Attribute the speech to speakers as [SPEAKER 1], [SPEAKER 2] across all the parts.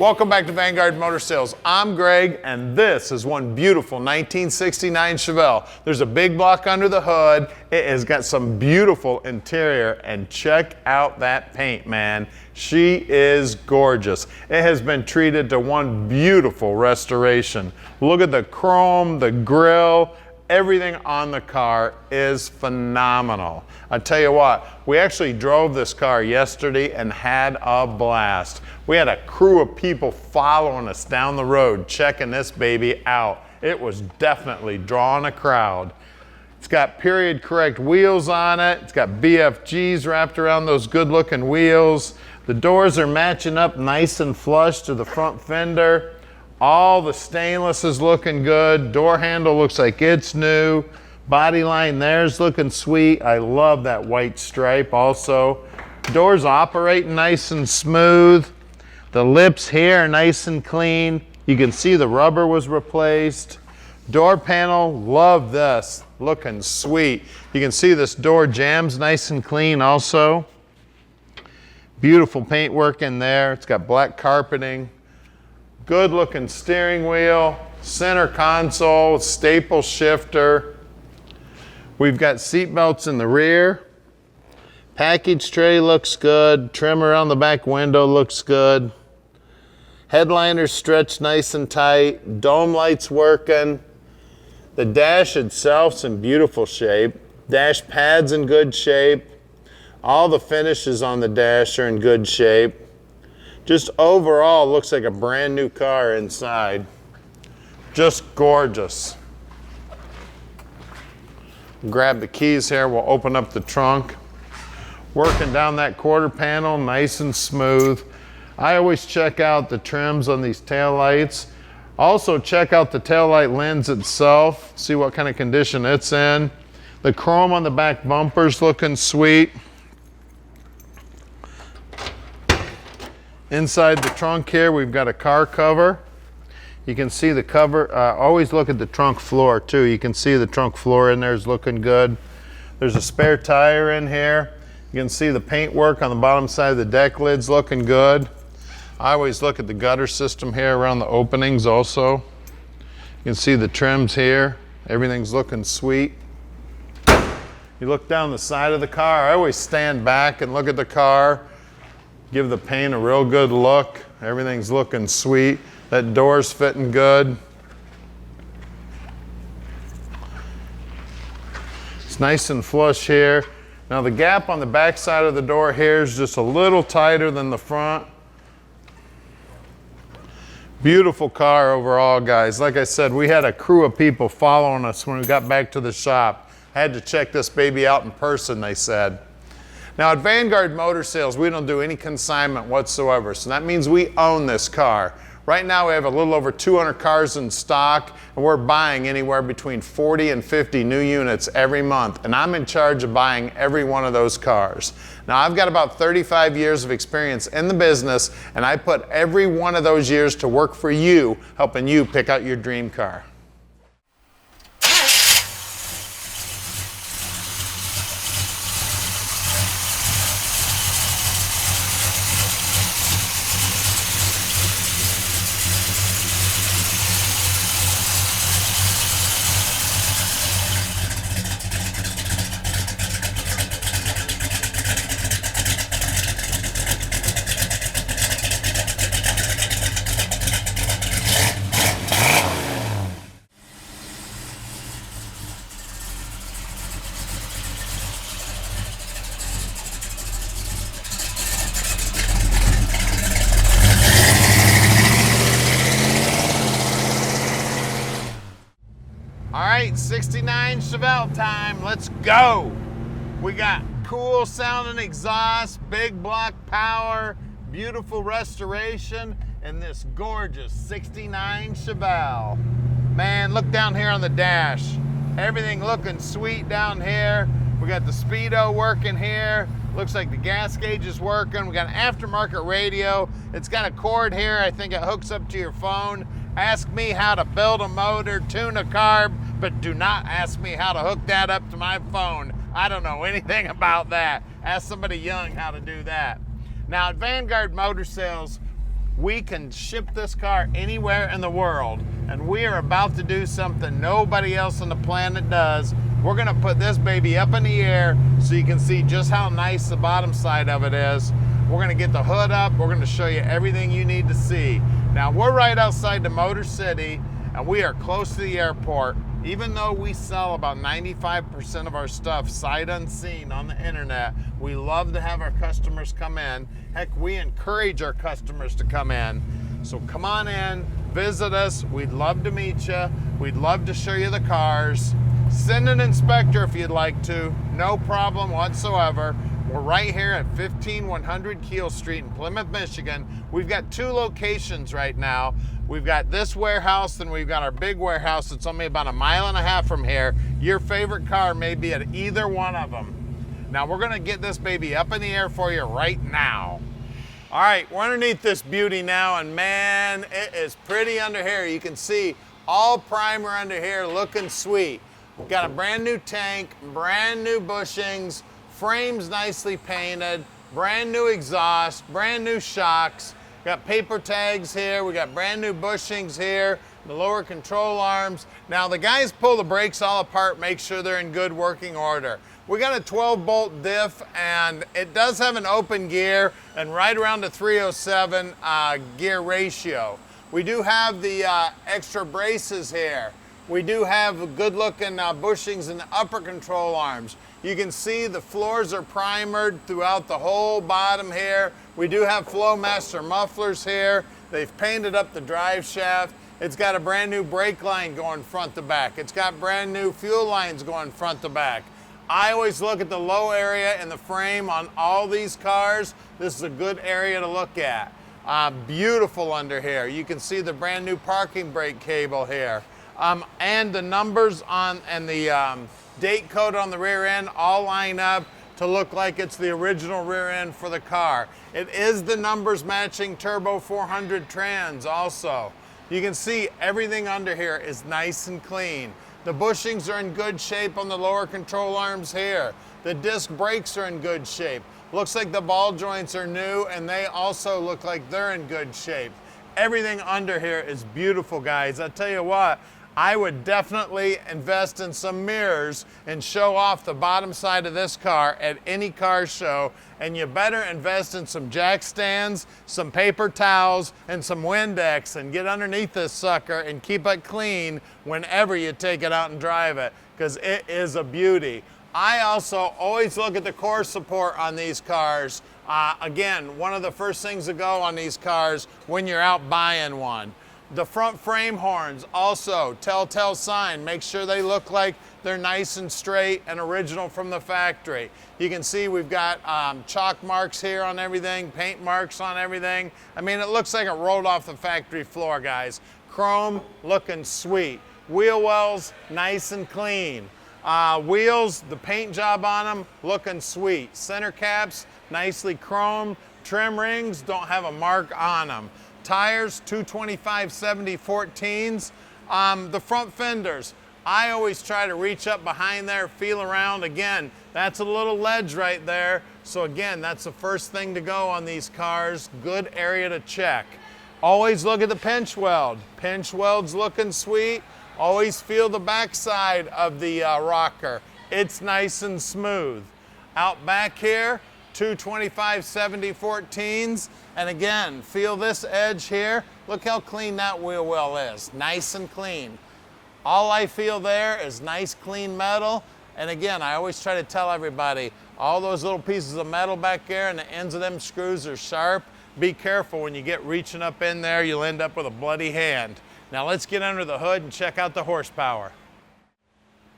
[SPEAKER 1] Welcome back to Vanguard Motor Sales. I'm Greg, and this is one beautiful 1969 Chevelle. There's a big block under the hood. It has got some beautiful interior, and check out that paint, man. She is gorgeous. It has been treated to one beautiful restoration. Look at the chrome, the grille. Everything on the car is phenomenal. I tell you what, we actually drove this car yesterday and had a blast. We had a crew of people following us down the road, checking this baby out. It was definitely drawing a crowd. It's got period correct wheels on it. It's got BFGs wrapped around those good looking wheels. The doors are matching up nice and flush to the front fender. All the stainless is looking good. Door handle looks like it's new. Body line there's looking sweet. I love that white stripe also. Doors operating nice and smooth. The lips here are nice and clean. You can see the rubber was replaced. Door panel, love this. Looking sweet. You can see this door jambs nice and clean also. Beautiful paintwork in there. It's got black carpeting. Good looking steering wheel, center console, staple shifter. We've got seat belts in the rear. Package tray looks good. Trim around the back window looks good. Headliners stretched nice and tight. Dome lights working. The dash itself's in beautiful shape. Dash pads in good shape. All the finishes on the dash are in good shape. Just overall looks like a brand new car inside. Just gorgeous. Grab the keys here, we'll open up the trunk. Working down that quarter panel, nice and smooth. I always check out the trims on these tail lights. Also check out the tail light lens itself, see what kind of condition it's in. The chrome on the back bumper's looking sweet. Inside the trunk here, we've got a car cover. You can see the cover. Always look at the trunk floor too. You can see the trunk floor in there is looking good. There's a spare tire in here. You can see the paint work on the bottom side of the deck lid's looking good. I always look at the gutter system here around the openings also. You can see the trims here. Everything's looking sweet. You look down the side of the car. I always stand back and look at the car. Give the paint a real good look. Everything's looking sweet. That door's fitting good. It's nice and flush here. Now the gap on the back side of the door here is just a little tighter than the front. Beautiful car overall, guys. Like I said, we had a crew of people following us when we got back to the shop. Had to check this baby out in person, they said. Now at Vanguard Motor Sales, we don't do any consignment whatsoever, so that means we own this car. Right now we have a little over 200 cars in stock, and we're buying anywhere between 40 and 50 new units every month, and I'm in charge of buying every one of those cars. Now I've got about 35 years of experience in the business, and I put every one of those years to work for you, helping you pick out your dream car. All right, 69 Chevelle time, let's go. We got cool sounding exhaust, big block power, beautiful restoration, and this gorgeous 69 Chevelle. Man, look down here on the dash. Everything looking sweet down here. We got the speedo working here. Looks like the gas gauge is working. We got an aftermarket radio. It's got a cord here. I think it hooks up to your phone. Ask me how to build a motor, tune a carb, but do not ask me how to hook that up to my phone. I don't know anything about that. Ask somebody young how to do that. Now at Vanguard Motor Sales, We can ship this car anywhere in the world, and we are about to do something nobody else on the planet does. We're gonna put this baby up in the air so you can see just how nice the bottom side of it is. We're gonna get the hood up. We're gonna show you everything you need to see. Now, we're right outside the Motor City, and we are close to the airport. Even though we sell about 95% of our stuff sight unseen on the internet, we love to have our customers come in. Heck, we encourage our customers to come in. So come on in, visit us. We'd love to meet you. We'd love to show you the cars. Send an inspector if you'd like to, no problem whatsoever. We're right here at 15100 Keel Street in Plymouth, Michigan. We've got 2 locations right now. We've got this warehouse, and we've got our big warehouse that's only about 1.5 miles from here. Your favorite car may be at either one of them. Now, we're gonna get this baby up in the air for you right now. All right, we're underneath this beauty now, and man, it is pretty under here. You can see all primer under here, looking sweet. We've got a brand new tank, brand new bushings, frames nicely painted, brand new exhaust, brand new shocks. Got paper tags here. We got brand new bushings here, the lower control arms. Now the guys pull the brakes all apart, make sure they're in good working order. We got a 12-bolt diff, and it does have an open gear and right around the 307 gear ratio. We do have the extra braces here. We do have good looking bushings in the upper control arms. You can see the floors are primered throughout the whole bottom here. We do have Flowmaster mufflers here. They've painted up the drive shaft. It's got a brand new brake line going front to back. It's got brand new fuel lines going front to back. I always look at the low area in the frame on all these cars. This is a good area to look at. Beautiful under here. You can see the brand new parking brake cable here. And the numbers on and the date code on the rear end all line up to look like it's the original rear end for the car. It is the Numbers Matching Turbo 400 trans also. You can see everything under here is nice and clean. The bushings are in good shape on the lower control arms here. The disc brakes are in good shape. Looks like the ball joints are new, and they also look like they're in good shape. Everything under here is beautiful, guys. I tell you what, I would definitely invest in some mirrors and show off the bottom side of this car at any car show. And you better invest in some jack stands, some paper towels, and some Windex, and get underneath this sucker and keep it clean whenever you take it out and drive it, because it is a beauty. I also always look at the core support on these cars. Again, one of the first things to go on these cars when you're out buying one. The front frame horns also, telltale sign. Make sure they look like they're nice and straight and original from the factory. You can see we've got chalk marks here on everything, paint marks on everything. I mean, it looks like it rolled off the factory floor, guys. Chrome looking sweet. Wheel wells, nice and clean. Wheels, the paint job on them, looking sweet. Center caps, nicely chromed. Trim rings don't have a mark on them. Tires, 225/70 14s. The front fenders, I always try to reach up behind there, feel around. Again, that's a little ledge right there. So again, that's the first thing to go on these cars. Good area to check. Always look at the pinch weld. Pinch weld's looking sweet. Always feel the backside of the rocker. It's nice and smooth. Out back here, 225/70 14s. And again, feel this edge here. Look how clean that wheel well is. Nice and clean. All I feel there is nice clean metal. And again, I always try to tell everybody, all those little pieces of metal back there and the ends of them screws are sharp. Be careful when you get reaching up in there, you'll end up with a bloody hand. Now let's get under the hood and check out the horsepower.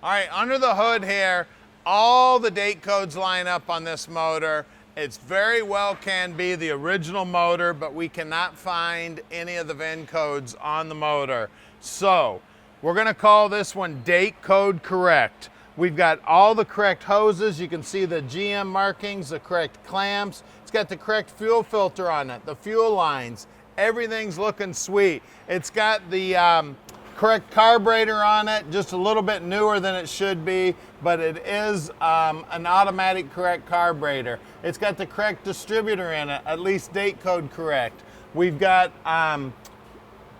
[SPEAKER 1] All right, under the hood here, all the date codes line up on this motor. It's very well can be the original motor, but we cannot find any of the VIN codes on the motor. So we're gonna call this one date code correct. We've got all the correct hoses. You can see the GM markings, the correct clamps. It's got the correct fuel filter on it, the fuel lines. Everything's looking sweet. It's got the correct carburetor on it, just a little bit newer than it should be, but it is an automatic correct carburetor. It's got the correct distributor in it, at least date code correct. We've got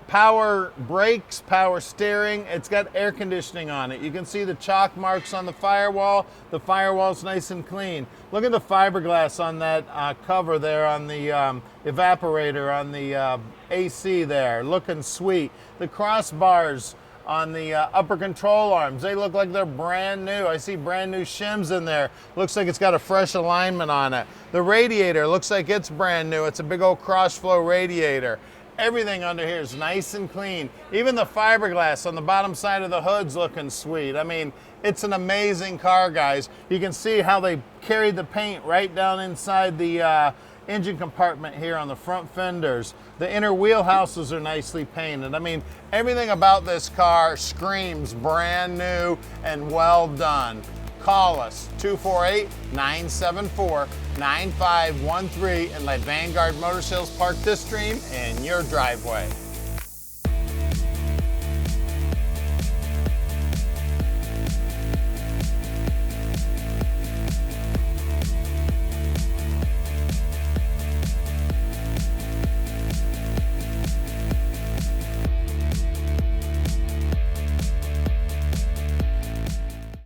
[SPEAKER 1] power brakes, power steering. It's got air conditioning on it. You can see the chalk marks on the firewall. The firewall's nice and clean. Look at the fiberglass on that cover there on the evaporator on the AC there, looking sweet. The crossbars on the upper control arms, they look like they're brand new. I see brand new shims in there. Looks like it's got a fresh alignment on it. The radiator looks like it's brand new. It's a big old cross flow radiator. Everything under here is nice and clean. Even the fiberglass on the bottom side of the hood's looking sweet. I mean, it's an amazing car, guys. You can see how they carried the paint right down inside the engine compartment here on the front fenders. The inner wheelhouses are nicely painted. I mean, everything about this car screams brand new and well done. Call us, 248-974-9513, and let Vanguard Motor Sales park this dream in your driveway.